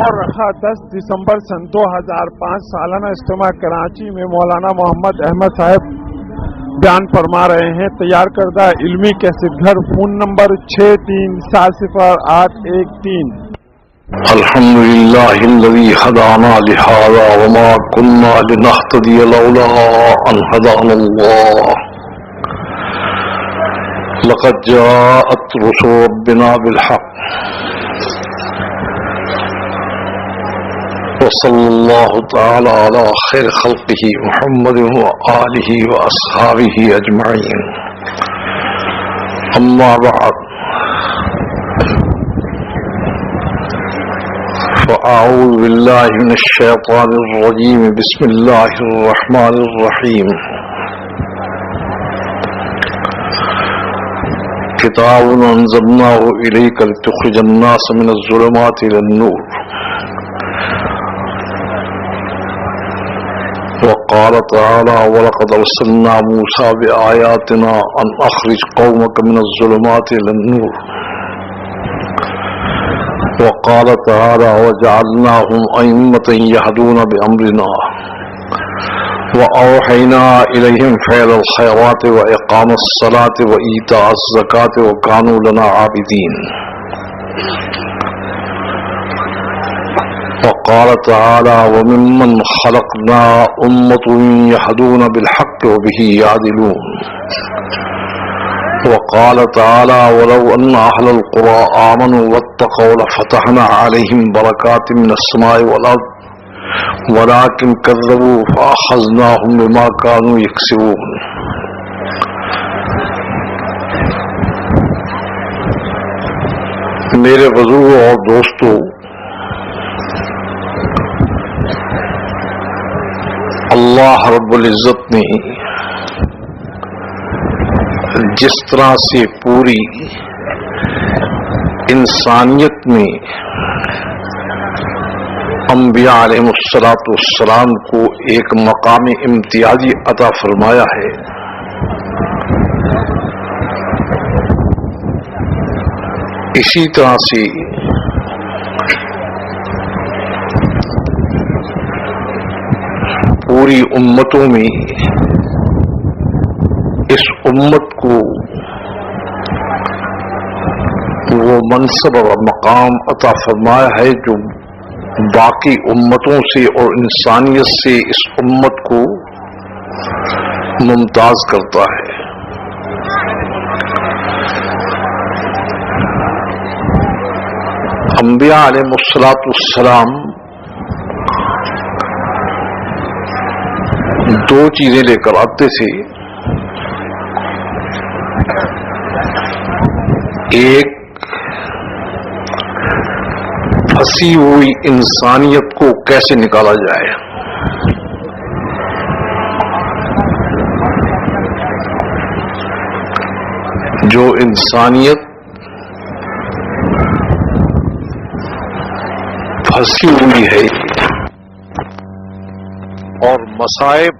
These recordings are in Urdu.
اور رکھا 10 دسمبر سن 2005 سالانہ اجتماع کراچی میں مولانا محمد احمد صاحب بیان فرما رہے ہیں. تیار کردہ علمی کیسٹ گھر، فون نمبر 63700813. الحمدللہ الذی هدانا لهذا وما كنا لنهتدي لولا ان هدانا الله لقد جاءت رسل ربنا بالحق وصلى الله تعالى على خير خلقه محمد وآله وأصحابه أجمعين. أما بعد، فأعوذ بالله من الشيطان الرجيم. بسم الله الرحمن الرحيم. كتاب أنزلناه إليك لتخرج الناس من الظلمات إلى النور. وقال تعالى: ولقد أرسلنا موسى بآياتنا أن أخرج قومك من الظلمات إلى النور. وقال تعالى: وجعلناهم أئمة يهدون بأمرنا وأوحينا إليهم فعل الخيرات وإقام الصلاة وإيتاء الزكاة وكانوا لنا عابدين. وقال تعالى: وممن خلقنا أمة يهدون بالحق وبه يعدلون. وقال تعالى: ولو أن أهل القرى آمنوا واتقوا لفتحنا عليهم بركات من السماء والأرض ولكن كذبوا فأخذناهم بما كانوا يكسبون. میرے بزرگوں اور دوستوں، اللہ رب العزت نے جس طرح سے پوری انسانیت میں انبیاء علیہ السلام کو ایک مقام امتیازی عطا فرمایا ہے، اسی طرح سے پوری امتوں میں اس امت کو وہ منصب اور مقام عطا فرمایا ہے جو باقی امتوں سے اور انسانیت سے اس امت کو ممتاز کرتا ہے. انبیاء علیہ السلام دو چیزیں لے کر آتے تھے. ایک، پھنسی ہوئی انسانیت کو کیسے نکالا جائے، جو انسانیت پھنسی ہوئی ہے اور مصائب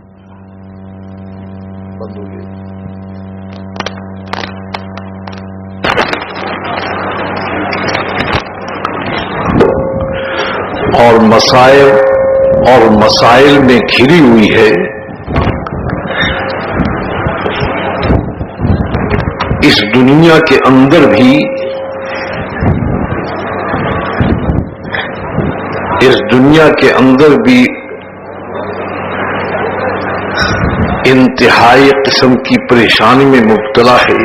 بند ہو گئے. اور مصائب اور مسائل میں گھری ہوئی ہے. اس دنیا کے اندر بھی انتہائی قسم کی پریشانی میں مبتلا ہے،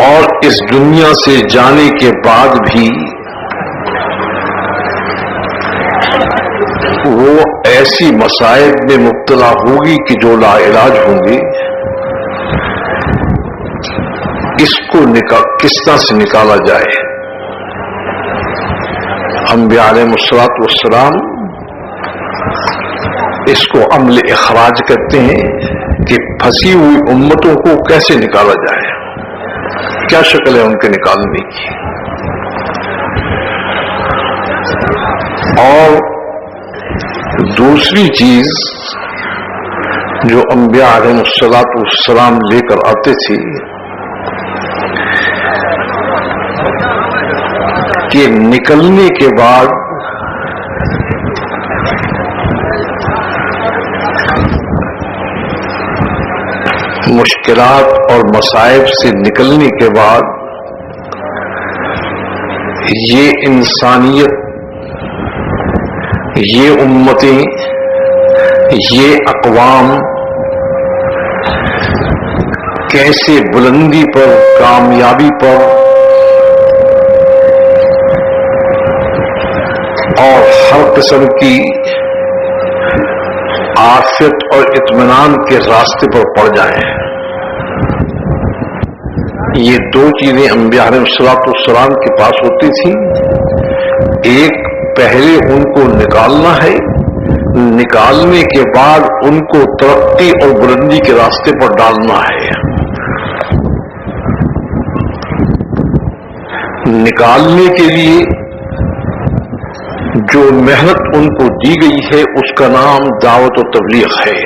اور اس دنیا سے جانے کے بعد بھی وہ ایسی مصائب میں مبتلا ہوگی کہ جو لا علاج ہوں گے. اس کو کس طرح سے نکالا جائے؟ انبیاء علیہ السلام اس کو عمل اخراج کہتے ہیں کہ پھنسی ہوئی امتوں کو کیسے نکالا جائے، کیا شکل ہے ان کے نکالنے کی. اور دوسری چیز جو انبیاء علیہ السلام لے کر آتے تھے کہ نکلنے کے بعد مشکلات اور مصائب سے نکلنے کے بعد یہ انسانیت، یہ امتیں، یہ اقوام کیسے بلندی پر، کامیابی پر اور ہر قسم کی عافیت اور اطمینان کے راستے پر پڑ جائیں۔ یہ دو چیزیں انبیاء علیہ الصلوۃ والسلام کے پاس ہوتی تھیں، ایک پہلے ان کو نکالنا ہے، نکالنے کے بعد ان کو ترقی اور بلندی کے راستے پر ڈالنا ہے۔ نکالنے کے لیے جو محنت ان کو دی گئی ہے اس کا نام دعوت و تبلیغ ہے۔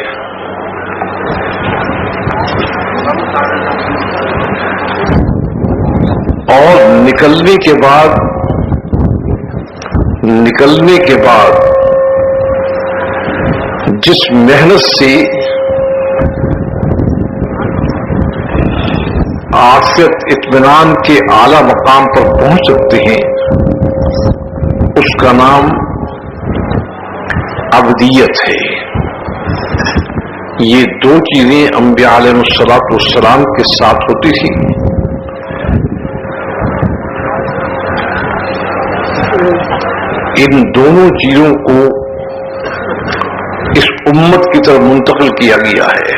اور نکلنے کے بعد جس محنت سے عافیت اطمینان کے اعلی مقام پر پہنچ سکتے ہیں اس کا نام عبدیت ہے۔ یہ دو چیزیں انبیاء علیہ الصلوۃ والسلام کے ساتھ ہوتی تھی۔ ان دونوں چیزوں کو اس امت کی طرف منتقل کیا گیا ہے۔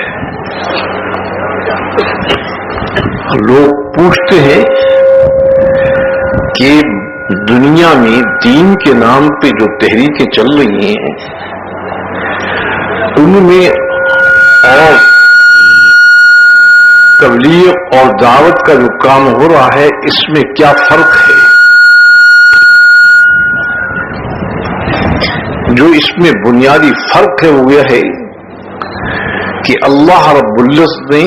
لوگ پوچھتے ہیں کہ دنیا میں دین کے نام پہ جو تحریکیں چل رہی ہیں ان میں اور تبلیغ اور دعوت کا جو کام ہو رہا ہے اس میں کیا فرق ہے؟ جو اس میں بنیادی فرق ہے وہ یہ ہے کہ اللہ رب العزت نے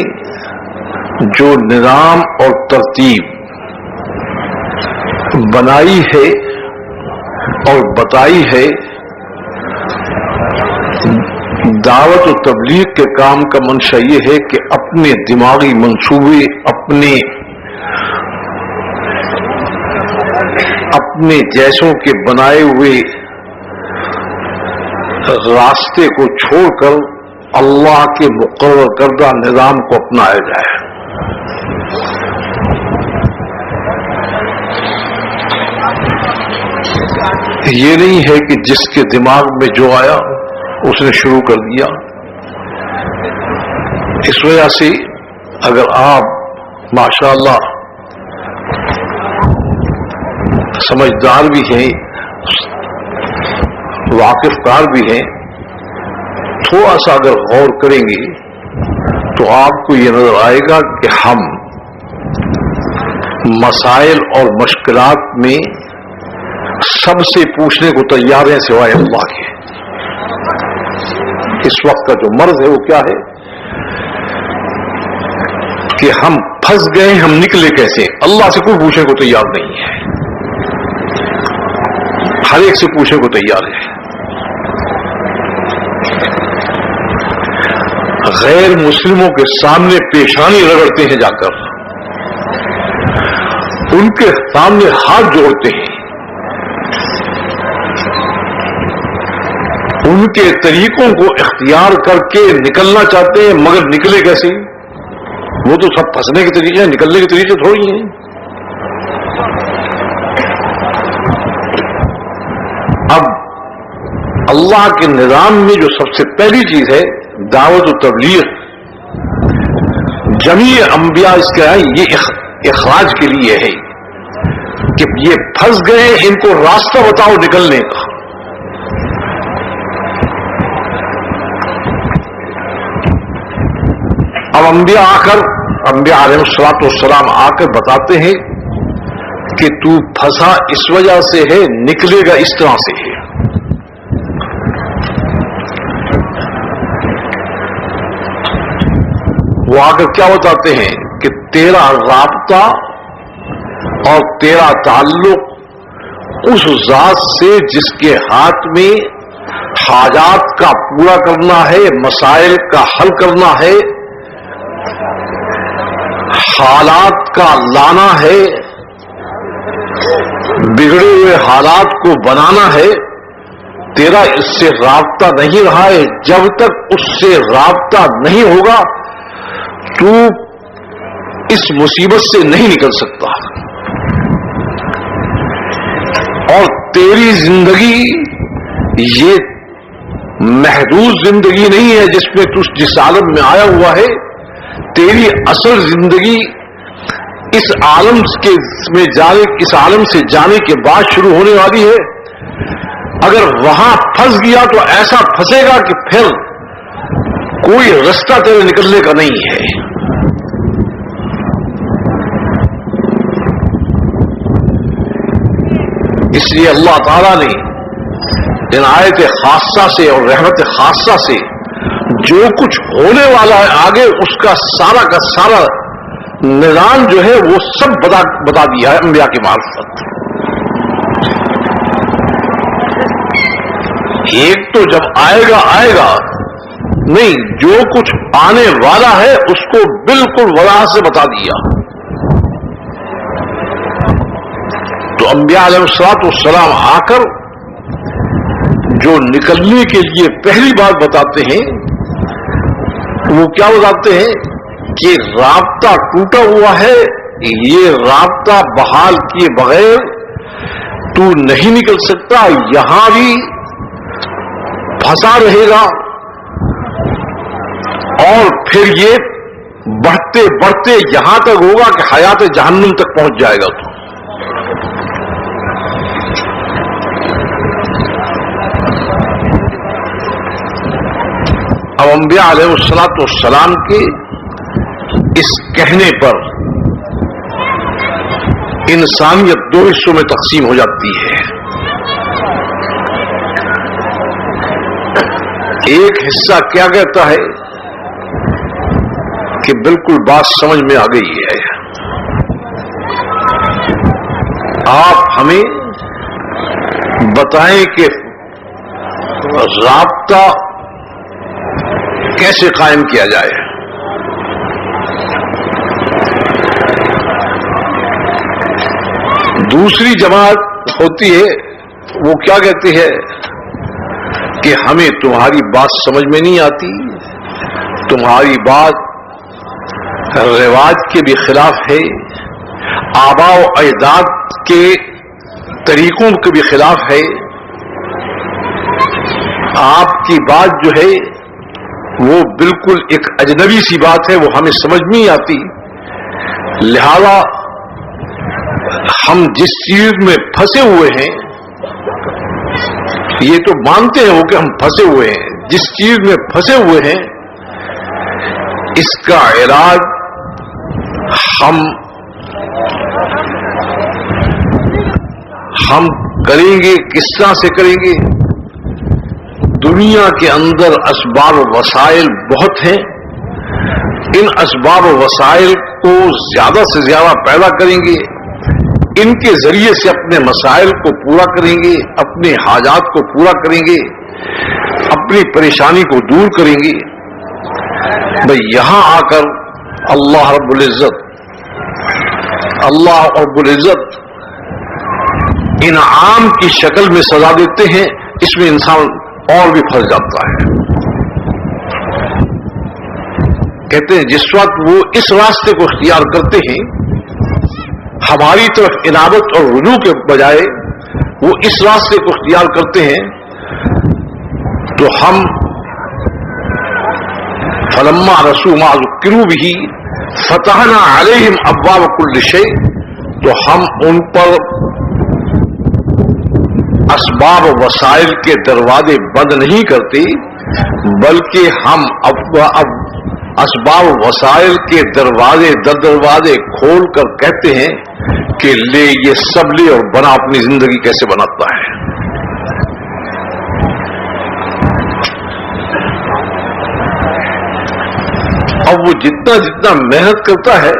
جو نظام اور ترتیب بنائی ہے اور بتائی ہے دعوت و تبلیغ کے کام کا منشا یہ ہے کہ اپنے دماغی منصوبے، اپنے جیسوں کے بنائے ہوئے راستے کو چھوڑ کر اللہ کے مقرر کردہ نظام کو اپنایا جائے۔ یہ نہیں ہے کہ جس کے دماغ میں جو آیا اس نے شروع کر دیا۔ اس وجہ سے اگر آپ ماشاءاللہ سمجھدار بھی ہیں، واقف کار بھی ہیں، تھوڑا سا اگر غور کریں گے تو آپ کو یہ نظر آئے گا کہ ہم مسائل اور مشکلات میں سب سے پوچھنے کو تیار ہیں سوائے اللہ کے۔ اس وقت کا جو مرض ہے وہ کیا ہے کہ ہم پھنس گئے، ہم نکلے کیسے؟ اللہ سے کوئی پوچھنے کو تیار نہیں ہے، ہر ایک سے پوچھنے کو تیار ہے۔ غیر مسلموں کے سامنے پیشانی رگڑتے ہیں، جا کر ان کے سامنے ہاتھ جوڑتے ہیں، ان کے طریقوں کو اختیار کر کے نکلنا چاہتے ہیں، مگر نکلے کیسے؟ وہ تو سب پھنسنے کے طریقے ہیں، نکلنے کے طریقے تھوڑی ہیں۔ اب اللہ کے نظام میں جو سب سے پہلی چیز ہے دعوت و تبلیغ، جمیع انبیاء اس کا یہ اخراج کے لیے ہے کہ یہ پھنس گئے، ان کو راستہ بتاؤ نکلنے کا۔ اب انبیاء علیہ الصلوۃ والسلام آ کر بتاتے ہیں کہ تو پھنسا اس وجہ سے ہے، نکلے گا اس طرح سے ہے۔ وہ آ کر کیا بتاتے ہیں کہ تیرا رابطہ اور تیرا تعلق اس ذات سے جس کے ہاتھ میں حاجات کا پورا کرنا ہے، مسائل کا حل کرنا ہے، حالات کا لانا ہے، بگڑے ہوئے حالات کو بنانا ہے، تیرا اس سے رابطہ نہیں رہا ہے. جب تک اس سے رابطہ نہیں ہوگا تو اس مصیبت سے نہیں نکل سکتا. اور تیری زندگی یہ محدود زندگی نہیں ہے جس میں تو جس عالم میں آیا ہوا ہے. تیری اصل زندگی اس عالم اس عالم سے جانے کے بعد شروع ہونے والی ہے. اگر وہاں پھنس گیا تو ایسا پھنسے گا کہ پھر کوئی رستہ تیرے نکلنے کا نہیں ہے. اس لیے اللہ تعالیٰ نے عنایت خاصہ سے اور رحمت خاصہ سے جو کچھ ہونے والا ہے آگے اس کا سارا نظام جو ہے وہ سب بتا دیا ہے انبیاء کی معرفت. ایک تو جب آئے گا نہیں، جو کچھ آنے والا ہے اس کو بالکل وضاحت سے بتا دیا. تو انبیاء علیہ الصلوۃ والسلام آ کر جو نکلنے کے لیے پہلی بات بتاتے ہیں وہ کیا بتاتے ہیں کہ رابطہ ٹوٹا ہوا ہے، یہ رابطہ بحال کیے بغیر تو نہیں نکل سکتا، یہاں بھی پھنسا رہے گا اور پھر یہ بڑھتے بڑھتے یہاں تک ہوگا کہ حیات جہنم تک پہنچ جائے گا. تو اب انبیاء علیہ الصلوۃ والسلام کے اس کہنے پر انسانیت دو حصوں میں تقسیم ہو جاتی ہے. ایک حصہ کیا کہتا ہے کہ بالکل بات سمجھ میں آ گئی ہے، آپ ہمیں بتائیں کہ رابطہ کیسے قائم کیا جائے. دوسری جماعت ہوتی ہے وہ کیا کہتی ہے کہ ہمیں تمہاری بات سمجھ میں نہیں آتی، تمہاری بات رواج کے بھی خلاف ہے، آباء و اجداد کے طریقوں کے بھی خلاف ہے، آپ کی بات جو ہے وہ بالکل ایک اجنبی سی بات ہے، وہ ہمیں سمجھ نہیں آتی. لہذا ہم جس چیز میں پھنسے ہوئے ہیں یہ تو مانتے ہیں وہ کہ ہم پھنسے ہوئے ہیں، جس چیز میں پھنسے ہوئے ہیں اس کا علاج ہم کریں گے. کس طرح سے کریں گے؟ دنیا کے اندر اسباب و وسائل بہت ہیں، ان اسباب و وسائل کو زیادہ سے زیادہ پیدا کریں گے، ان کے ذریعے سے اپنے مسائل کو پورا کریں گے، اپنے حاجات کو پورا کریں گے، اپنی پریشانی کو دور کریں گے. بھئی یہاں آ کر اللہ رب العزت انعام کی شکل میں سزا دیتے ہیں. اس میں انسان اور بھی پھنس جاتا ہے. کہتے ہیں جس وقت وہ اس راستے کو اختیار کرتے ہیں ہماری طرف عنابت اور رجوع کے بجائے وہ اس راستے کو اختیار کرتے ہیں تو ہم فلما رسوا ما ذکروا به فتحنا علیہم ابواب کل شیء، تو ہم ان پر اسباب و وسائل کے دروازے بند نہیں کرتے بلکہ ہم اب اسباب و وسائل کے دروازے کھول کر کہتے ہیں کہ لے یہ سب لے اور بنا اپنی زندگی کیسے بناتا ہے. اب وہ جتنا محنت کرتا ہے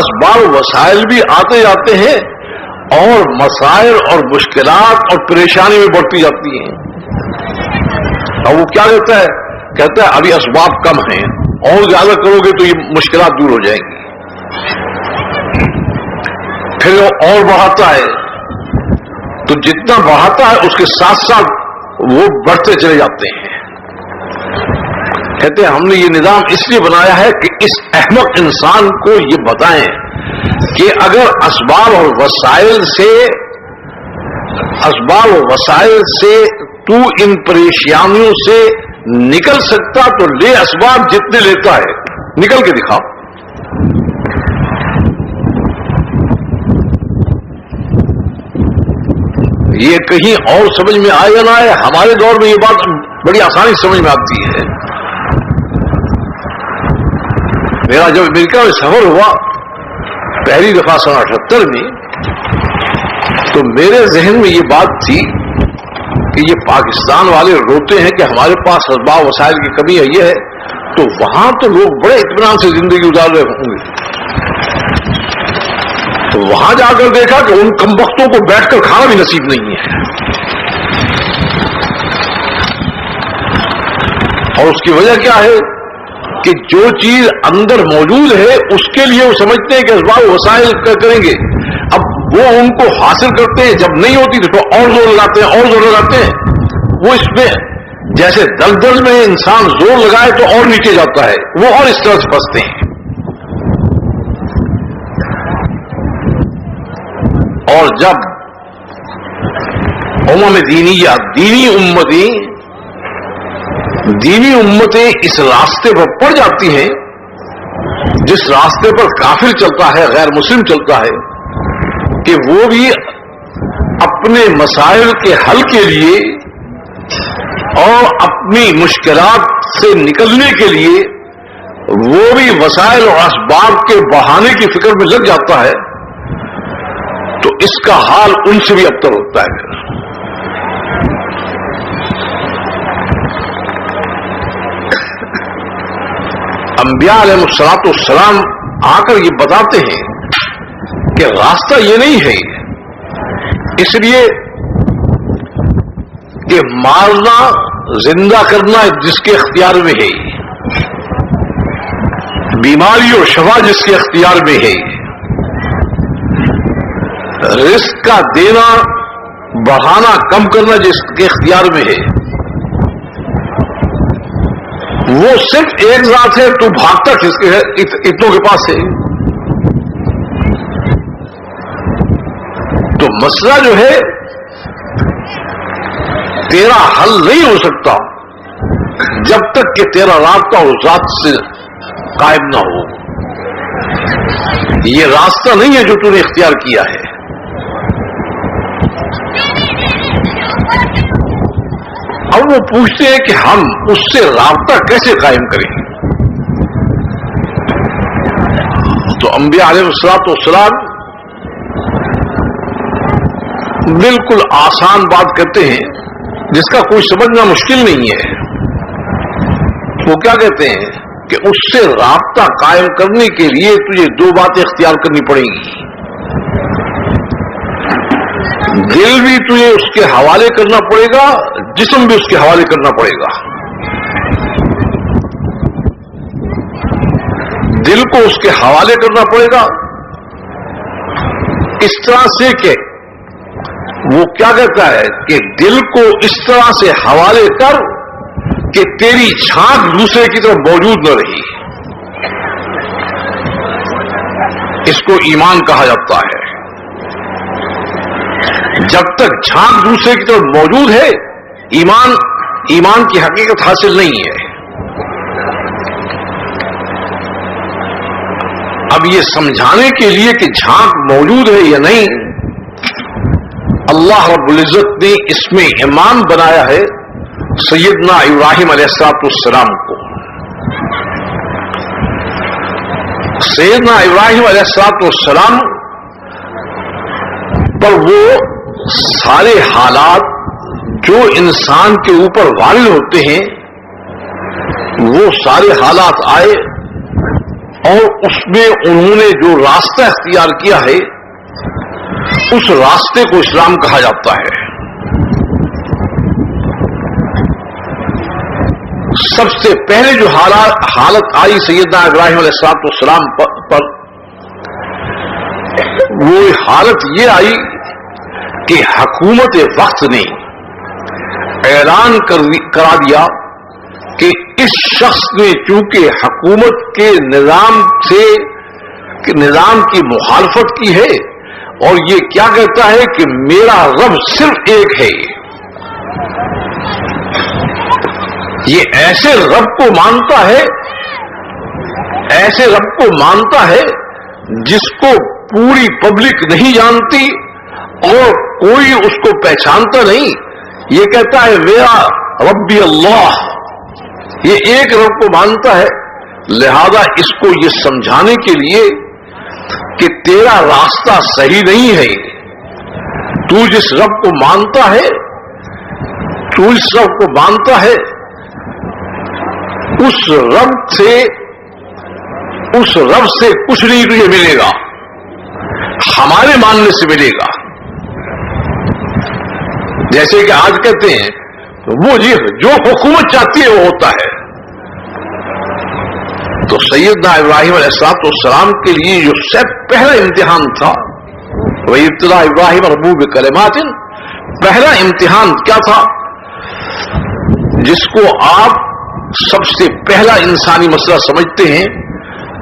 اسباب و وسائل بھی آتے جاتے ہیں اور مسائل اور مشکلات اور پریشانی میں بڑھتی جاتی ہیں. اور وہ کیا کہتا ہے ابھی اسباب کم ہیں، اور زیادہ کرو گے تو یہ مشکلات دور ہو جائیں گی. پھر وہ اور بڑھاتا ہے، تو جتنا بڑھاتا ہے اس کے ساتھ ساتھ وہ بڑھتے چلے جاتے ہیں. کہتے ہیں ہم نے یہ نظام اس لیے بنایا ہے کہ اس احمق انسان کو یہ بتائیں کہ اگر اسباب اور وسائل سے تو ان پریشانیوں سے نکل سکتا تو لے اسباب جتنے لیتا ہے، نکل کے دکھا. یہ کہیں اور سمجھ میں آئے یا نہ آئے، ہمارے دور میں یہ بات بڑی آسانی سمجھ میں آتی ہے. میرا جب امریکہ میں سفر ہوا پہلی دفعہ 1978 میں، تو میرے ذہن میں یہ بات تھی کہ یہ پاکستان والے روتے ہیں کہ ہمارے پاس اسباب وسائل کی کمی ہے، یہ ہے، تو وہاں تو لوگ بڑے اطمینان سے زندگی گزار رہے ہوں گے. تو وہاں جا کر دیکھا کہ ان کمبختوں کو بیٹھ کر کھانا بھی نصیب نہیں ہے. اور اس کی وجہ کیا ہے کہ جو چیز اندر موجود ہے اس کے لیے وہ سمجھتے ہیں کہ اسباب وسائل کریں گے. اب وہ ان کو حاصل کرتے ہیں، جب نہیں ہوتی تو اور زور لگاتے ہیں. وہ اس میں جیسے دلدل میں انسان زور لگائے تو اور نیچے جاتا ہے، وہ اور اس طرح سے پھنستے ہیں. اور جب دینی امتیں اس راستے پر پڑ جاتی ہیں جس راستے پر کافر چلتا ہے، غیر مسلم چلتا ہے، کہ وہ بھی اپنے مسائل کے حل کے لیے اور اپنی مشکلات سے نکلنے کے لیے وہ بھی وسائل اور اسباب کے بہانے کی فکر میں لگ جاتا ہے، تو اس کا حال ان سے بھی ابتر ہوتا ہے. انبیاء علیہ الصلوۃ والسلام آ کر یہ بتاتے ہیں کہ راستہ یہ نہیں ہے، اس لیے کہ مارنا زندہ کرنا جس کے اختیار میں ہے، بیماری اور شفا جس کے اختیار میں ہے، رزق کا دینا بڑھانا کم کرنا جس کے اختیار میں ہے، وہ صرف ایک ذات ہے. تو بھاگتا کس کے ہے؟ اتنوں کے پاس ہے. تو مسئلہ جو ہے تیرا حل نہیں ہو سکتا جب تک کہ تیرا رابطہ اس ذات سے قائم نہ ہو. یہ راستہ نہیں ہے جو تو نے اختیار کیا ہے. اب وہ پوچھتے ہیں کہ ہم اس سے رابطہ کیسے قائم کریں. تو انبیاء علیہ الصلوۃ والسلام بالکل آسان بات کرتے ہیں جس کا کوئی سمجھنا مشکل نہیں ہے. وہ کیا کہتے ہیں کہ اس سے رابطہ قائم کرنے کے لیے تجھے دو باتیں اختیار کرنی پڑیں گی. دل بھی تجھے اس کے حوالے کرنا پڑے گا، جسم بھی اس کے حوالے کرنا پڑے گا. دل کو اس کے حوالے کرنا پڑے گا اس طرح سے کہ وہ کیا کہتا ہے کہ دل کو اس طرح سے حوالے کر کہ تیری جھانک دوسرے کی طرف موجود نہ رہی. اس کو ایمان کہا جاتا ہے. جب تک جھانک دوسرے کی طرف موجود ہے ایمان کی حقیقت حاصل نہیں ہے. اب یہ سمجھانے کے لیے کہ جھانک موجود ہے یا نہیں، اللہ رب العزت نے اس میں امام بنایا ہے سیدنا ابراہیم علیہ السلام کو. سیدنا ابراہیم علیہ السلام پر وہ سارے حالات جو انسان کے اوپر وارد ہوتے ہیں وہ سارے حالات آئے، اور اس میں انہوں نے جو راستہ اختیار کیا ہے اس راستے کو اسلام کہا جاتا ہے. سب سے پہلے جو حالت آئی سیدنا ابراہیم علیہ السلام پر وہ حالت یہ آئی کہ حکومت وقت نے اعلان کرا دیا کہ اس شخص نے چونکہ حکومت کے نظام کی مخالفت کی ہے اور یہ کیا کہتا ہے کہ میرا رب صرف ایک ہے، یہ ایسے رب کو مانتا ہے جس کو پوری پبلک نہیں جانتی اور کوئی اس کو پہچانتا نہیں. یہ کہتا ہے میرا ربی اللہ، یہ ایک رب کو مانتا ہے. لہذا اس کو یہ سمجھانے کے لیے کہ تیرا راستہ صحیح نہیں ہے، تو جس رب کو مانتا ہے اس رب سے کچھ نہیں تجھے ملے گا، ہمارے ماننے سے ملے گا. جیسے کہ آج کہتے ہیں وہ جو حکومت چاہتی ہے وہ ہوتا ہے. تو سیدنا ابراہیم علیہ السلام کے لیے جو سب پہلا امتحان تھا وہ ابتلا ابراہیم ربہ بکلمات، پہلا امتحان کیا تھا جس کو آپ سب سے پہلا انسانی مسئلہ سمجھتے ہیں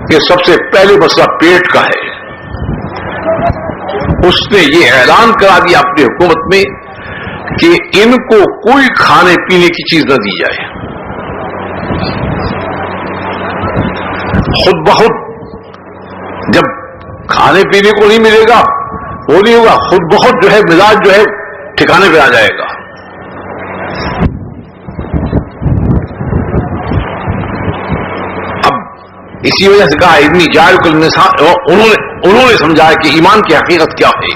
کہ سب سے پہلے مسئلہ پیٹ کا ہے. اس نے یہ اعلان کرا دیا اپنی حکومت میں کہ ان کو کوئی کھانے پینے کی چیز نہ دی جائے. خود بخود جب کھانے پینے کو نہیں ملے گا وہ نہیں ہوگا، خود بخود جو ہے مزاج جو ہے ٹھکانے پہ آ جائے گا. اسی وجہ سے کہا ابنی جائل کل انسان، انہوں نے سمجھایا کہ ایمان کی حقیقت کیا ہے.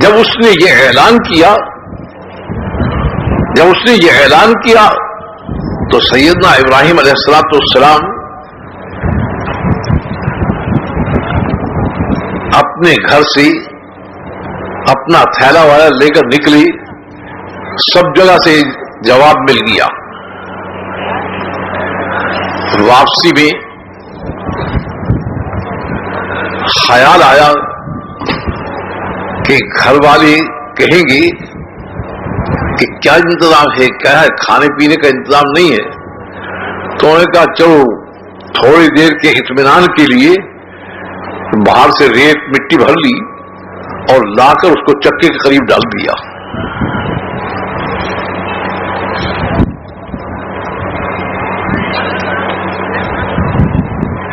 جب اس نے یہ اعلان کیا تو سیدنا ابراہیم علیہ السلام اپنے گھر سے اپنا تھیلا والا لے کر نکلی. سب جگہ سے جواب مل گیا. واپسی میں خیال آیا کہ گھر والے کہیں گے کہ کیا انتظام ہے، کیا ہے، کھانے پینے کا انتظام نہیں ہے. تو انہوں نے کہا چلو تھوڑی دیر کے اطمینان کے لیے باہر سے ریت مٹی بھر لی اور لا کر اس کو چکے کے قریب ڈال دیا.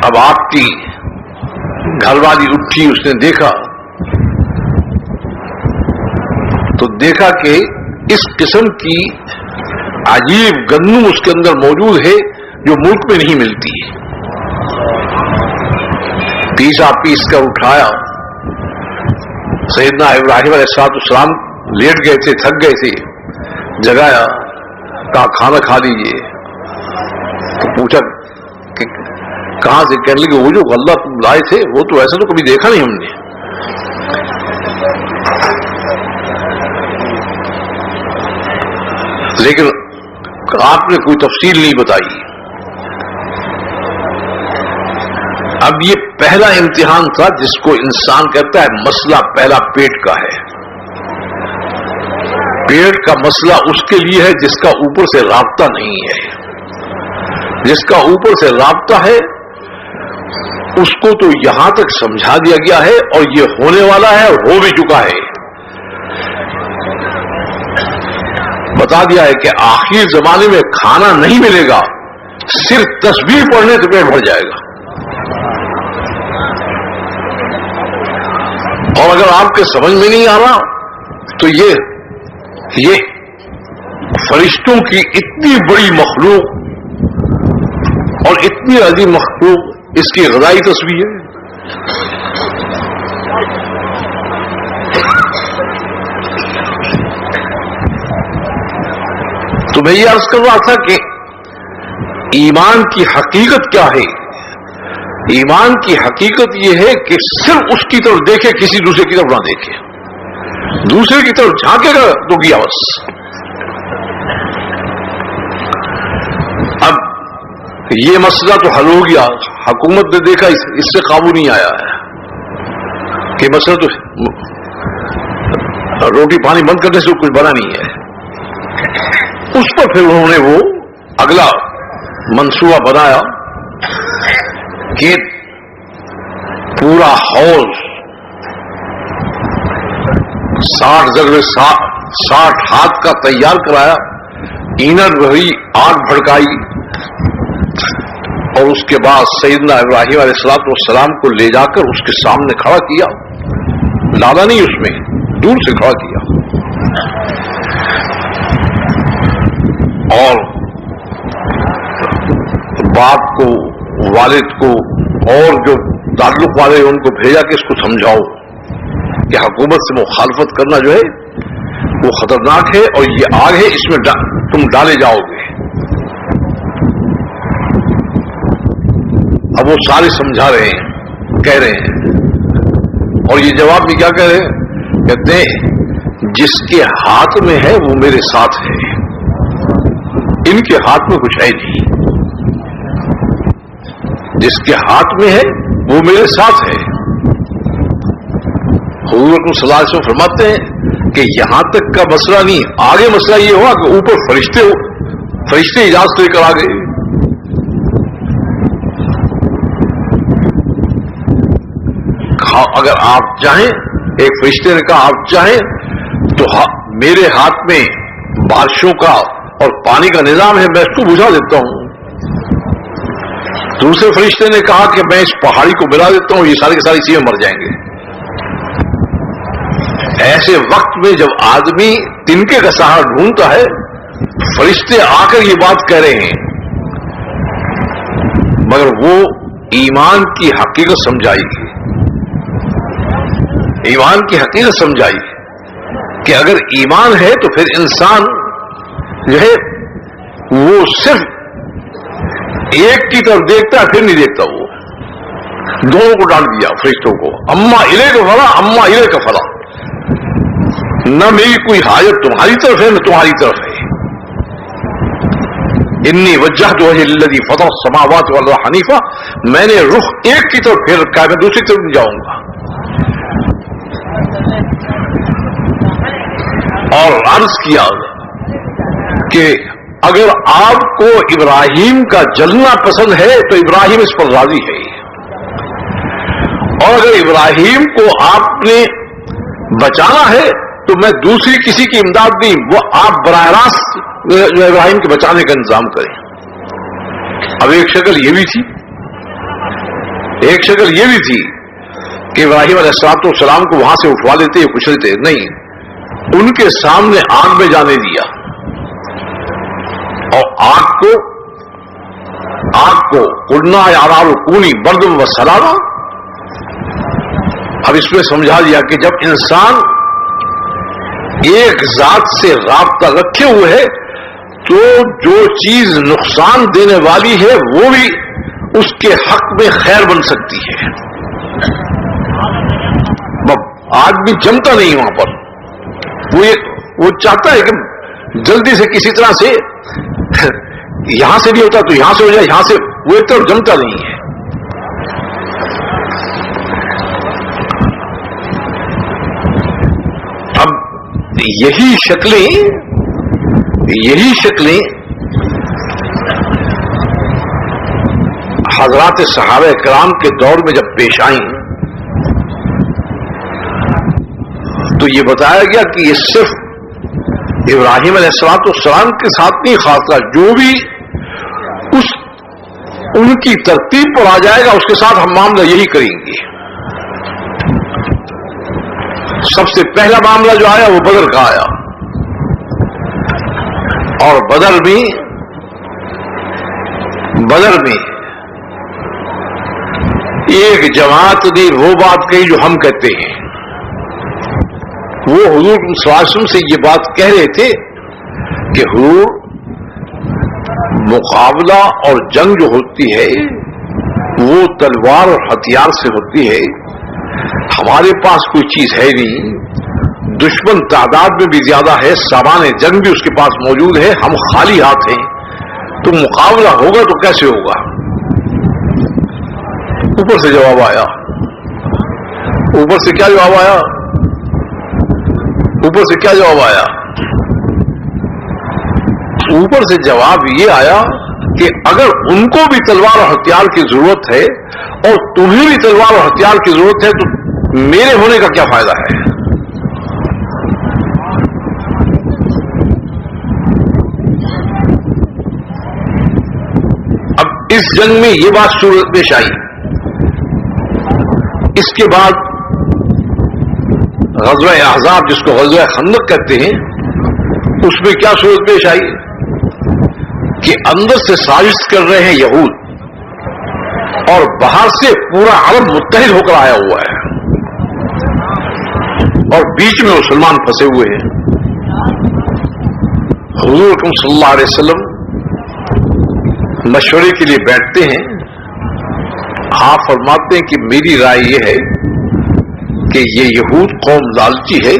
اب آپ کی گھر والی اٹھی، اس نے دیکھا کہ اس قسم کی عجیب گندم اس کے اندر موجود ہے جو ملک میں نہیں ملتی. پیس کر اٹھایا. سیدنا ابراہیم علیہ السلام لیٹ گئے تھے، تھک گئے تھے، جگایا، کہا کھانا کھا لیجیے. تو پوچھا کہ کہاں سے؟ کہنے لگے وہ جو غلہ تم لائے تھے وہ تو ایسا تو کبھی دیکھا نہیں ہم نے. لیکن آپ نے کوئی تفصیل نہیں بتائی. اب یہ پہلا امتحان تھا جس کو انسان کہتا ہے مسئلہ پہلا پیٹ کا ہے. پیٹ کا مسئلہ اس کے لیے ہے جس کا اوپر سے رابطہ نہیں ہے. جس کا اوپر سے رابطہ ہے اس کو تو یہاں تک سمجھا دیا گیا ہے اور یہ ہونے والا ہے اور ہو بھی چکا ہے. بتا دیا ہے کہ آخری زمانے میں کھانا نہیں ملے گا، صرف تسبیح پڑھنے سے پیٹ بھر جائے گا. اور اگر آپ کے سمجھ میں نہیں آ رہا تو یہ فرشتوں کی اتنی بڑی مخلوق اور اتنی عظیم مخلوق اس کی غذائی تصویر ہے. تو میں یہ عرض کر رہا تھا کہ ایمان کی حقیقت کیا ہے ایمان کی حقیقت یہ ہے کہ صرف اس کی طرف دیکھے, کسی دوسرے کی طرف نہ دیکھے. دوسرے کی طرف جھانکے گا تو گیا بس. اب یہ مسئلہ تو حل ہو گیا, حکومت نے دیکھا اس سے قابو نہیں آیا ہے کہ مسئلہ تو روٹی پانی بند کرنے سے کچھ بنا نہیں ہے. اس پر پھر انہوں نے وہ اگلا منصوبہ بنایا کہ پورا حوض 60 ہاتھ کا تیار کرایا, اینٹ بھری, آگ بھڑکائی, اور اس کے بعد سیدنا ابراہیم علیہ السلام کو لے جا kar اس کے سامنے کھڑا کیا. لادا نہیں, اس میں دور سے کھڑا کیا, اور باپ کو, والد کو, اور جو تعلق والے ہیں ان کو بھیجا کہ اس کو سمجھاؤ کہ حکومت سے مخالفت کرنا جو ہے وہ خطرناک ہے, اور یہ آگ ہے, اس میں تم ڈالے جاؤ گے. اب وہ سارے سمجھا رہے ہیں, کہہ رہے ہیں, اور یہ جواب بھی کیا کہہ رہے ہیں, کہتے ہیں جس کے ہاتھ میں ہے وہ میرے ساتھ ہے, ان کے ہاتھ میں کچھ ہے نہیں. جس کے ہاتھ میں ہے وہ میرے ساتھ ہے. حضور اکرم صلی اللہ علیہ وسلم فرماتے ہیں کہ یہاں تک کا مسئلہ نہیں, آگے مسئلہ یہ ہوا کہ اوپر فرشتے اجازت لے کر آ گئے. اگر آپ چاہیں, ایک فرشتے نے کہا آپ چاہیں تو میرے ہاتھ میں بارشوں کا اور پانی کا نظام ہے, میں اس کو بجھا دیتا ہوں. دوسرے فرشتے نے کہا کہ میں اس پہاڑی کو ملا دیتا ہوں, یہ ساری کی ساری چیزیں مر جائیں گے. ایسے وقت میں جب آدمی تنکے کا سہارا ڈھونڈتا ہے, فرشتے آ کر یہ بات کہہ رہے ہیں, مگر وہ ایمان کی حقیقت سمجھائی گی. ایمان کی حقیقت سمجھائی کہ اگر ایمان ہے تو پھر انسان جو ہے وہ صرف ایک کی طرف دیکھتا ہے, پھر نہیں دیکھتا, وہ دونوں کو ڈال دیا فرشتوں کو. اما الے کا فلا, اما الے کا فلا, نہ میری کوئی حاجت تمہاری طرف ہے نہ تمہاری طرف ہے. انی وجہت وجہ للذی فطر السماوات والارض حنیفا, میں نے رخ ایک کی طرف پھر رکھا ہے, میں دوسری طرف نہیں جاؤں گا. اور عرض کیا کہ اگر آپ کو ابراہیم کا جلنا پسند ہے تو ابراہیم اس پر راضی ہے, اور اگر ابراہیم کو آپ نے بچانا ہے تو میں دوسری کسی کی امداد نہیں, وہ آپ براہ راست جو ابراہیم کے بچانے کا انتظام کریں. اب ایک شکل یہ بھی تھی, ایک شکل یہ بھی تھی کہ ابراہیم علیہ السلام کو وہاں سے اٹھوا لیتے یا کچھ لیتے, نہیں, ان کے سامنے آگ میں جانے دیا, اور آگ کو قلنا یا نار کونی بردم و سلاما. اب اس میں سمجھا دیا کہ جب انسان ایک ذات سے رابطہ رکھے ہوئے ہے تو جو چیز نقصان دینے والی ہے وہ بھی اس کے حق میں خیر بن سکتی ہے. آدمی جمتا نہیں وہاں پر, وہ چاہتا ہے کہ جلدی سے کسی طرح سے یہاں سے نہیں ہوتا تو یہاں سے ہو جائے, یہاں سے, وہ ایک طرف جمتا نہیں ہے. اب یہی شکلیں حضرات صحابہ کرام کے دور میں جب پیش آئیں تو یہ بتایا گیا کہ یہ صرف ابراہیم علیہ السلام کے ساتھ نہیں, خاص طرح جو بھی ان کی ترتیب پر آ جائے گا اس کے ساتھ ہم معاملہ یہی کریں گے. سب سے پہلا معاملہ جو آیا وہ بدر کا آیا, اور بدر میں ایک جماعت نے وہ بات کہی جو ہم کہتے ہیں. وہ حضور صلی اللہ علیہ وسلم سے یہ بات کہہ رہے تھے کہ حضور, مقابلہ اور جنگ جو ہوتی ہے وہ تلوار اور ہتھیار سے ہوتی ہے. ہمارے پاس کوئی چیز ہے نہیں, دشمن تعداد میں بھی زیادہ ہے, سامان جنگ بھی اس کے پاس موجود ہے, ہم خالی ہاتھ ہیں, تو مقابلہ ہوگا تو کیسے ہوگا؟ اوپر سے جواب آیا. اوپر سے کیا جواب آیا؟ اوپر سے کیا جواب آیا؟ اوپر سے جواب یہ آیا کہ اگر ان کو بھی تلوار اور ہتھیار کی ضرورت ہے اور تمہیں بھی تلوار اور ہتھیار کی ضرورت ہے تو میرے ہونے کا کیا فائدہ ہے؟ اب اس جنگ میں یہ بات صورت پیش آئی. اس کے بعد غزوہ احزاب, جس کو غزوہ خندق کہتے ہیں, اس میں کیا صورت پیش آئی کہ اندر سے سازش کر رہے ہیں یہود, اور باہر سے پورا عرب متحد ہو کر آیا ہوا ہے, اور بیچ میں مسلمان پھنسے ہوئے ہیں. حضور اکرم صلی اللہ علیہ وسلم مشورے کے لیے بیٹھتے ہیں. آپ فرماتے ہیں کہ میری رائے یہ ہے کہ یہ یہود قوم لالچی ہے,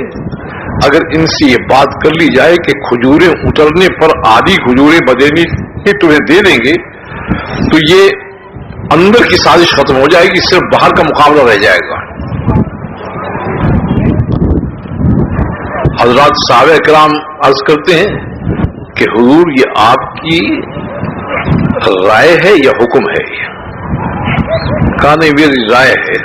اگر ان سے یہ بات کر لی جائے کہ کھجوریں اترنے پر آدھی کھجوریں بدینی تمہیں دے دیں گے, تو یہ اندر کی سازش ختم ہو جائے گی, صرف باہر کا مقابلہ رہ جائے گا. حضرات صحابہ کرام عرض کرتے ہیں کہ حضور یہ آپ کی رائے ہے یا حکم ہے؟ کہا نہیں میری رائے ہے.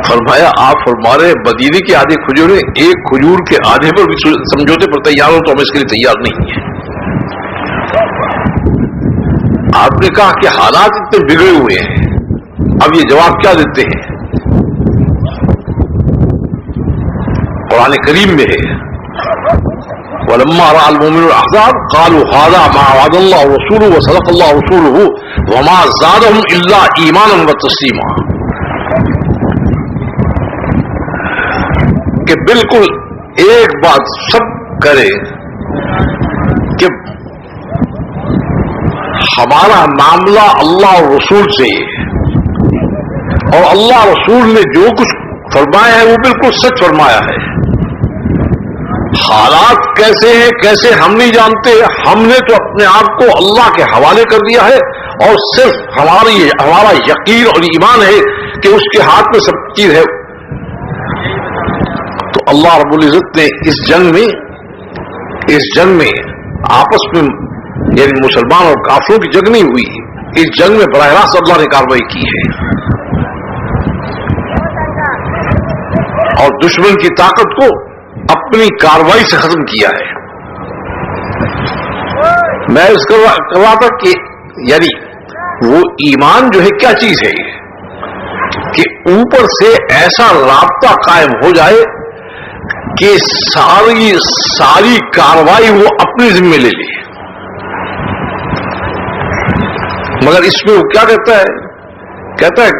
فرمایا آپ فرما رہے مدینے کی آدھی کھجوریں, ایک کھجور کے آدھے پر بھی سمجھوتے پر تیار ہو تو ہم اس کے لیے تیار نہیں ہیں. آپ نے کہا کہ حالات اتنے بگڑے ہوئے ہیں, اب یہ جواب کیا دیتے ہیں؟ قرآن کریم میں ہے وَلَمَّا رَأَى الْمُؤْمِنُونَ الْأَحْزَابَ قَالُوا هَذَا مَا وَعَدَ اللَّهُ وَرَسُولُهُ وَصَدَقَ اللَّهُ رَسُولُهُ وَمَا زَادَهُمْ إِلَّا إِيمَانًا وَتَسْلِيمًا. کہ بالکل ایک بات سب کرے کہ ہمارا معاملہ اللہ اور رسول سے, اور اللہ رسول نے جو کچھ فرمایا ہے وہ بالکل سچ فرمایا ہے. حالات کیسے ہیں کیسے ہم نہیں جانتے, ہم نے تو اپنے آپ کو اللہ کے حوالے کر دیا ہے, اور صرف ہمارا یقین اور ایمان ہے کہ اس کے ہاتھ میں سب چیز ہے. تو اللہ رب العزت نے اس جنگ میں آپس میں, یعنی مسلمان اور کافروں کی جنگ نہیں ہوئی, اس جنگ میں براہ راست اللہ نے کارروائی کی ہے اور دشمن کی طاقت کو اپنی کارروائی سے ختم کیا ہے. میں اس کر رہا تھا کہ یعنی وہ ایمان جو ہے کیا چیز ہے کہ اوپر سے ایسا رابطہ قائم ہو جائے کہ ساری کارروائی وہ اپنے ذمہ لے لے. مگر اس میں وہ کیا کہتا ہے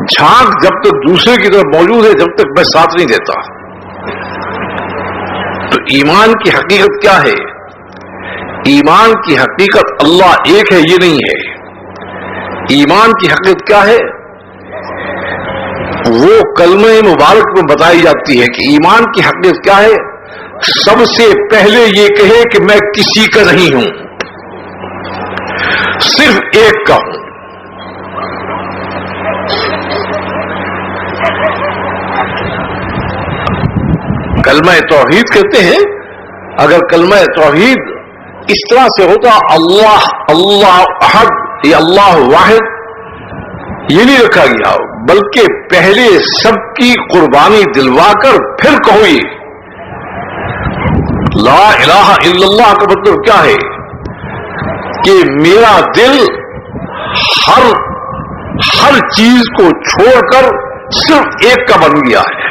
جھانک جب تک دوسرے کی طرف موجود ہے جب تک میں ساتھ نہیں دیتا. تو ایمان کی حقیقت کیا ہے؟ ایمان کی حقیقت اللہ ایک ہے یہ نہیں ہے. ایمان کی حقیقت کیا ہے؟ وہ کلمہ مبارک میں بتائی جاتی ہے کہ ایمان کی حقیقت کیا ہے. سب سے پہلے یہ کہے کہ میں کسی کا نہیں ہوں, صرف ایک کا ہوں. کلمہ توحید کہتے ہیں. اگر کلمہ توحید اس طرح سے ہوتا اللہ احد یا اللہ واحد, یہ نہیں رکھا گیا, بلکہ پہلے سب کی قربانی دلوا کر پھر کہو یہ لا الہ الا اللہ کا مطلب کیا ہے کہ میرا دل ہر چیز کو چھوڑ کر صرف ایک کا بن گیا ہے.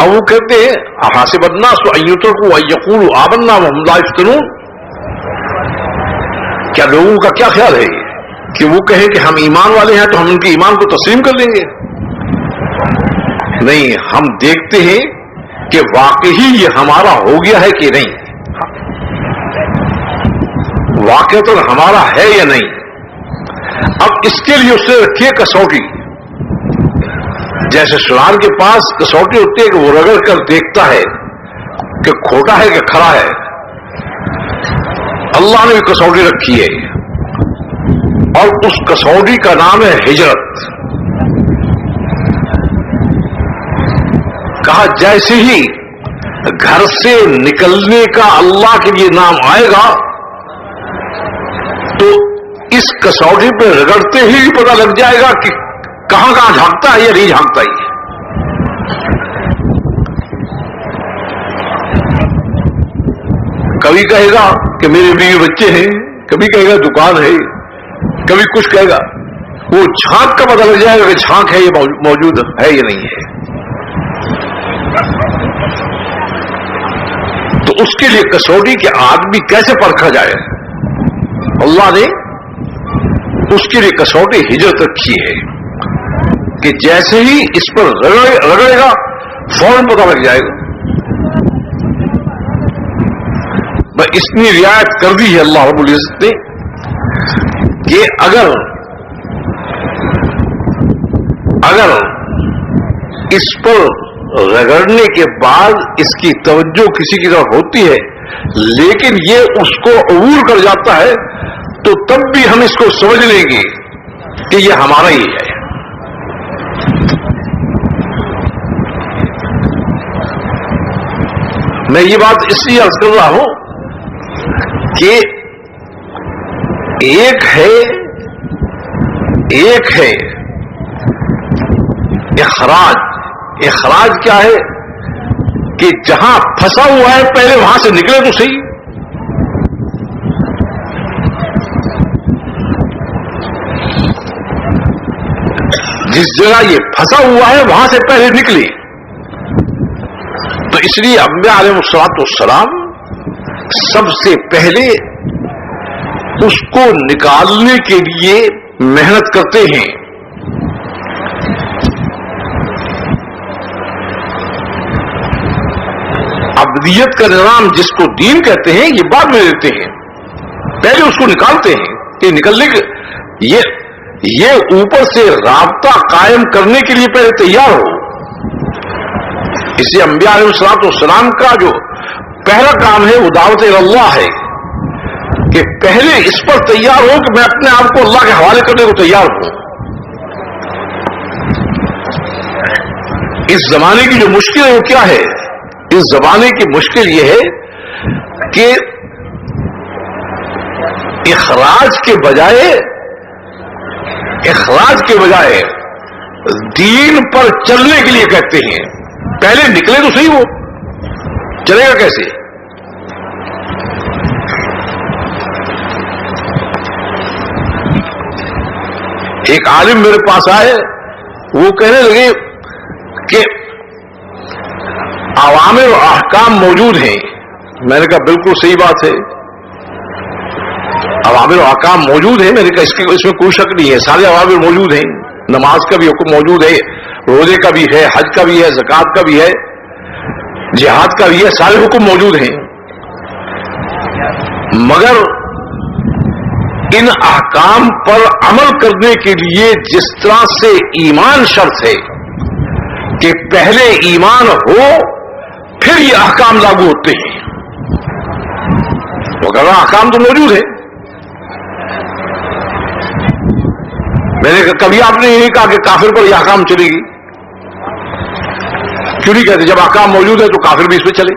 اب وہ کہتے ہیں حاسب الناس ان یترکوا ان یقولوا آمنا وهم لا یفتنون. کیا لوگوں کا کیا خیال ہے کہ وہ کہیں کہ ہم ایمان والے ہیں تو ہم ان کے ایمان کو تسلیم کر لیں گے؟ نہیں, ہم دیکھتے ہیں کہ واقعی یہ ہمارا ہو گیا ہے کہ نہیں. واقعتاً ہمارا ہے یا نہیں. اب اس کے لیے اس نے رکھی ہے کسوٹی. جیسے سنار کے پاس کسوٹی ہوتی ہے کہ وہ رگڑ کر دیکھتا ہے کہ کھوٹا ہے کہ کھڑا ہے, اللہ نے بھی کسوٹی رکھی ہے, اور اس کسوٹی کا نام ہے ہجرت. کہا جیسے ہی گھر سے نکلنے کا اللہ کے لیے نام آئے گا تو اس کسوٹی پہ رگڑتے ہی پتہ لگ جائے گا کہ کہاں کہاں جھانکتا ہے یا نہیں جھانکتا ہی. کبھی کہے گا کہ میرے بیوی بچے ہیں, کبھی کہے گا دکان ہے, کبھی کچھ کہے گا. وہ جھانک کا پتہ لگ جائے گا کہ جھانک ہے یہ موجود ہے یا نہیں ہے. تو اس کے لیے کسوٹی کے آدمی کیسے پرکھا جائے؟ اللہ نے اس کے لیے کسوٹی ہجرت رکھی ہے کہ جیسے ہی اس پر رگڑے گا فوراً پتہ لگ جائے گا. اس نے رعایت کر دی ہے اللہ رب العزت نے کہ اگر اس پر رگڑنے کے بعد اس کی توجہ کسی کی طرف ہوتی ہے لیکن یہ اس کو عبور کر جاتا ہے تو تب بھی ہم اس کو سمجھ لیں گے کہ یہ ہمارا ہی ہے. میں یہ بات اس لیے عرض کر رہا ہوں کہ ایک ہے اخراج. اخراج کیا ہے کہ جہاں پھنسا ہوا ہے پہلے وہاں سے نکلے تو صحیح. جس جگہ یہ پھنسا ہوا ہے وہاں سے پہلے نکلے. تو اس لیے انبیاء علیہ الصلوۃ والسلام سب سے پہلے اس کو نکالنے کے لیے محنت کرتے ہیں. ابدیت کا نظام جس کو دین کہتے ہیں یہ بعد میں دیتے ہیں, پہلے اس کو نکالتے ہیں کہ نکلنے کے یہ اوپر سے رابطہ قائم کرنے کے لیے پہلے تیار ہو. اس لیے انبیاء علیہ الصلوۃ والسلام کا جو پہلا کام ہے وہ دعوت اللہ ہے کہ پہلے اس پر تیار ہو کہ میں اپنے آپ کو اللہ کے حوالے کرنے کو تیار ہوں. اس زمانے کی جو مشکل ہے وہ کیا ہے؟ اس زمانے کی مشکل یہ ہے کہ اخراج کے بجائے دین پر چلنے کے لیے کہتے ہیں. پہلے نکلے تو صحیح, وہ چلے گا کیسے؟ ایک عالم میرے پاس آئے, وہ کہنے لگے کہ عوامر و احکام موجود ہیں. میں نے کہا بالکل صحیح بات ہے, عوامر و احکام موجود ہیں. میں نے کہا اس میں کوئی شک نہیں ہے, سارے عوامر موجود ہیں. نماز کا بھی حکم موجود ہے, روزے کا بھی ہے, حج کا بھی ہے, زکوٰۃ کا بھی ہے, جہاد کا بھی ہے, سارے حکم موجود ہیں. مگر ان احکام پر عمل کرنے کے لیے جس طرح سے ایمان شرط ہے کہ پہلے ایمان ہو پھر یہ احکام لاگو ہوتے ہیں, وغیرہ احکام تو موجود ہے. میں نے کہا کبھی آپ نے یہ نہیں کہا کہ کافر پر یہ احکام چلے گی, کیوں نہیں کہتے؟ جب احکام موجود ہے تو کافر بھی اس پہ چلے.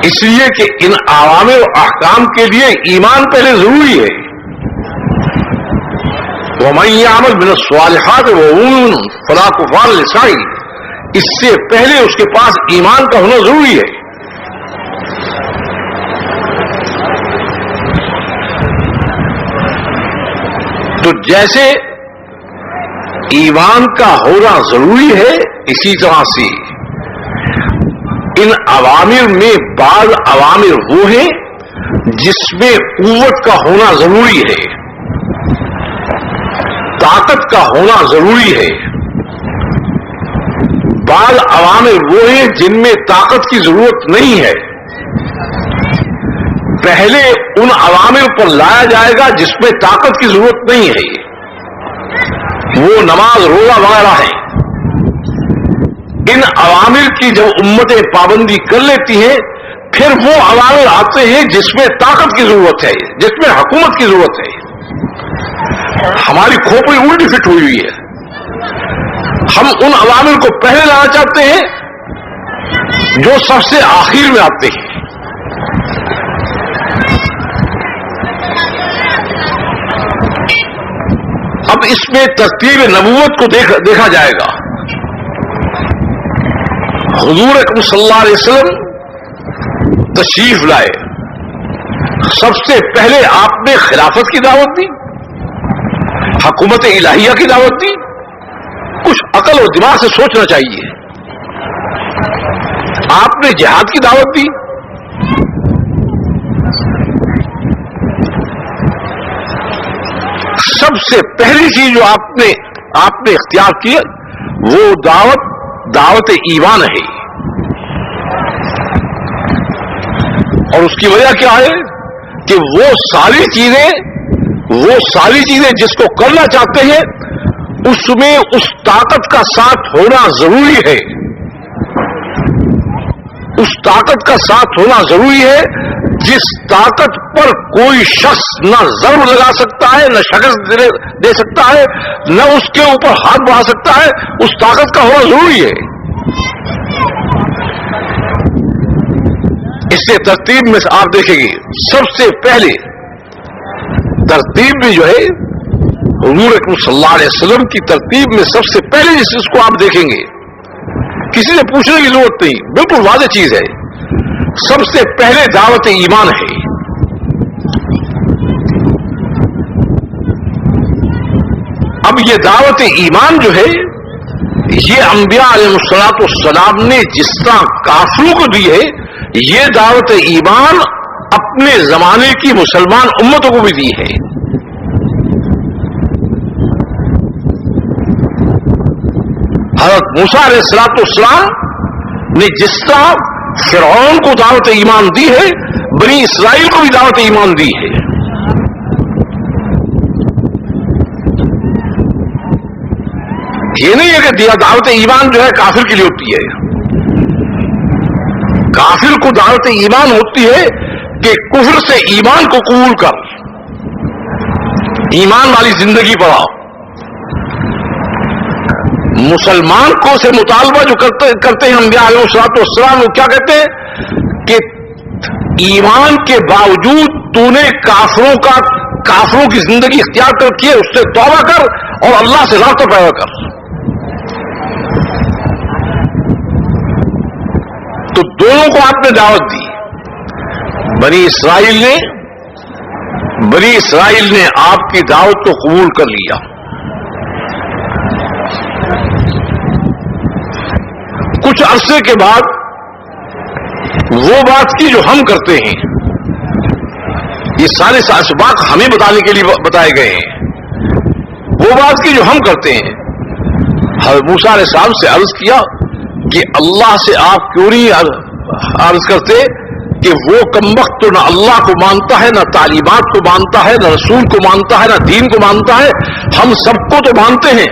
اس لیے کہ ان عوامر و احکام کے لیے ایمان پہلے ضروری ہے. وَمَن يَعْمَلْ مِنَ الصَّالِحَاتِ وَهُوَ فَلَا كُفْرَانَ لِسَعْيِهِ, اس سے پہلے اس کے پاس ایمان کا ہونا ضروری ہے. تو جیسے ایمان کا ہونا ضروری ہے اسی طرح سے ان عوامر میں بعض عوامر وہ ہیں جس میں قوت کا ہونا ضروری ہے, طاقت کا ہونا ضروری ہے. بعض عوامر وہ ہیں جن میں طاقت کی ضرورت نہیں ہے پہلے ان عوامل پر لایا جائے گا جس میں طاقت کی ضرورت نہیں ہے، وہ نماز روزہ وغیرہ ہے۔ ان عوامل کی جب امتیں پابندی کر لیتی ہیں پھر وہ عوامل آتے ہیں جس میں طاقت کی ضرورت ہے، جس میں حکومت کی ضرورت ہے۔ ہماری کھوپڑی الٹی فٹ ہوئی ہوئی ہے، ہم ان عوامل کو پہلے لانا چاہتے ہیں جو سب سے آخر میں آتے ہیں۔ اب اس میں ترتیب نبوت کو دیکھا جائے گا۔ حضور اکرم صلی اللہ علیہ وسلم تشریف لائے، سب سے پہلے آپ نے خلافت کی دعوت دی، حکومت الہیہ کی دعوت دی۔ کچھ عقل اور دماغ سے سوچنا چاہیے۔ آپ نے جہاد کی دعوت دی، سب سے پہلی چیز جو آپ نے اختیار کی وہ دعوت ایمان ہے، اور اس کی وجہ کیا ہے کہ وہ ساری چیزیں جس کو کرنا چاہتے ہیں اس میں اس طاقت کا ساتھ ہونا ضروری ہے، اس طاقت کا ساتھ ہونا ضروری ہے جس طاقت پر کوئی شخص نہ ضرب لگا سکتا ہے، نہ شکست دے سکتا ہے، نہ اس کے اوپر ہاتھ بڑھا سکتا ہے، اس طاقت کا ہونا ضروری ہے۔ اس سے ترتیب میں آپ دیکھیں گے سب سے پہلے ترتیب میں جو ہے حضور اکرم صلی اللہ علیہ وسلم کی ترتیب میں سب سے پہلے جس چیز کو آپ دیکھیں گے، کسی سے پوچھنے کی ضرورت نہیں، بالکل واضح چیز ہے، سب سے پہلے دعوت ایمان ہے۔ اب یہ دعوت ایمان جو ہے یہ انبیاء علیہ السلام نے جس طرح کافروں کو دی ہے، یہ دعوت ایمان اپنے زمانے کی مسلمان امتوں کو بھی دی ہے۔ حضرت موسیٰ علیہ السلام نے جس طرح فرعون کو دعوت ایمان دی ہے، بنی اسرائیل کو بھی دعوت ایمان دی ہے۔ یہ نہیں ہے کہ دعوت ایمان جو ہے کافر کے لیے ہوتی ہے، کافر کو دعوت ایمان ہوتی ہے کہ کفر سے ایمان کو قبول کر، ایمان والی زندگی پڑھاؤ۔ مسلمان کو سے مطالبہ جو کرتے ہیں انبیاء علیہ السلام، وہ کیا کہتے ہیں کہ ایمان کے باوجود تو نے کافروں کی زندگی اختیار کر کے اس سے توبہ کر اور اللہ سے رابطہ پیدا کر۔ تو دونوں کو آپ نے دعوت دی۔ بنی اسرائیل نے آپ کی دعوت کو قبول کر لیا، کچھ عرصے کے بعد وہ بات کی جو ہم کرتے ہیں، یہ سارے اسباق ہمیں بتانے کے لیے بتائے گئے ہیں، وہ بات کی جو ہم کرتے ہیں۔ حضرت موسیٰ علیہ السلام سے عرض کیا کہ اللہ سے آپ کیوں نہیں عرض کرتے کہ وہ کمبخت تو نہ اللہ کو مانتا ہے، نہ تعلیمات کو مانتا ہے، نہ رسول کو مانتا ہے، نہ دین کو مانتا ہے، ہم سب کو تو مانتے ہیں۔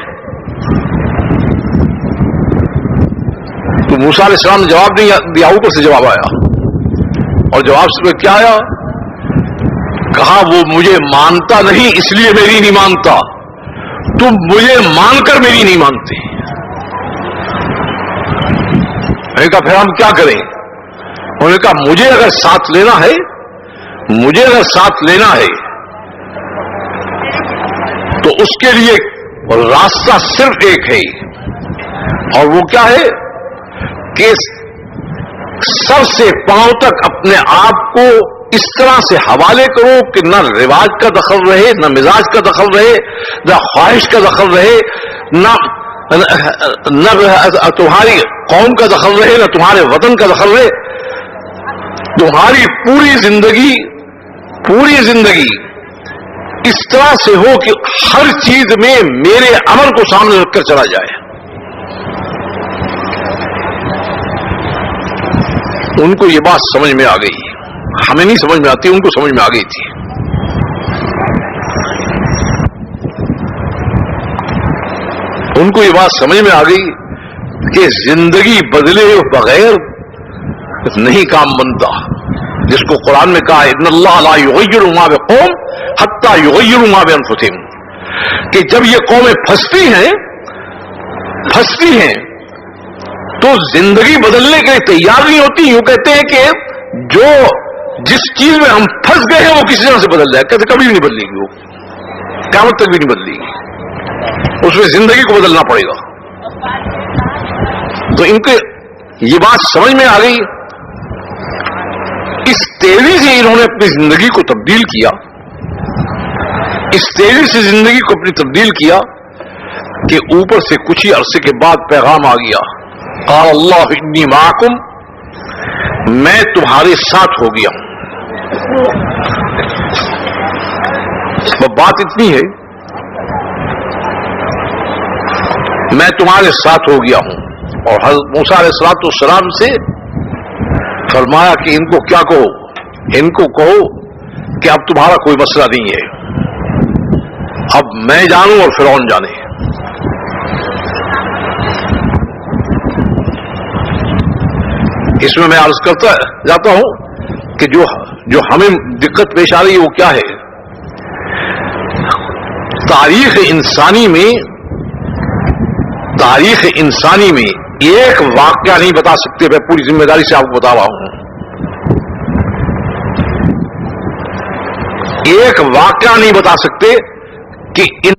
تو موسیٰ علیہ السلام نے جواب نہیں دیا، اوپر سے جواب آیا، اور جواب سے کیا آیا؟ کہا وہ مجھے مانتا نہیں اس لیے میری نہیں مانتا، تم مجھے مان کر میری نہیں مانتے۔ میں نے کہا پھر ہم کیا کریں؟ انہوں نے کہا مجھے اگر ساتھ لینا ہے تو اس کے لیے راستہ صرف ایک ہے، اور وہ کیا ہے کہ سر سے پاؤں تک اپنے آپ کو اس طرح سے حوالے کرو کہ نہ رواج کا دخل رہے، نہ مزاج کا دخل رہے، نہ خواہش کا دخل رہے، نہ تمہاری قوم کا دخل رہے، نہ تمہارے وطن کا دخل رہے۔ تمہاری پوری زندگی اس طرح سے ہو کہ ہر چیز میں میرے امر کو سامنے رکھ کر چلا جائے۔ ان کو یہ بات سمجھ میں آ گئی، ہمیں نہیں سمجھ میں آتی، ان کو سمجھ میں آ گئی تھی. ان کو یہ بات سمجھ میں آ گئی کہ زندگی بدلے بغیر نہیں کام بنتا، جس کو قرآن میں کہا ہے ان اللہ لا یغیر ما بقوم حتی یغیروا ما بانفسہم، کہ جب یہ قومیں پھنستی ہیں تو زندگی بدلنے کے لیے تیار نہیں ہوتی. یوں کہتے ہیں کہ جو جس چیز میں ہم پھنس گئے ہیں وہ کسی طرح سے بدل جائے، کہتے کبھی بھی نہیں بدلے گی، وہ قیامت تک بھی نہیں بدلے گی، اس میں زندگی کو بدلنا پڑے گا. تو ان کو یہ بات سمجھ میں آ گئی. اس تیزی سے انہوں نے اپنی زندگی کو تبدیل کیا، اس تیزی سے زندگی کو اپنی تبدیل کیا کہ اوپر سے کچھ ہی عرصے کے بعد پیغام آ گیا، قال اللہ انی معکم، میں تمہارے ساتھ ہو گیا ہوں. بات اتنی ہے، میں تمہارے ساتھ ہو گیا ہوں. اور حضرت موسیٰ علیہ السلام سے فرمایا کہ ان کو کیا کہو، ان کو کہو کہ اب تمہارا کوئی مسئلہ نہیں ہے، اب میں جانوں اور فرعون جانے. اس میں عرض کرتا جاتا ہوں کہ جو ہمیں دقت پیش آ رہی ہے وہ کیا ہے. تاریخ انسانی میں ایک واقعہ نہیں بتا سکتے، میں پوری ذمہ داری سے آپ کو بتا رہا ہوں، ایک واقعہ نہیں بتا سکتے کہ ان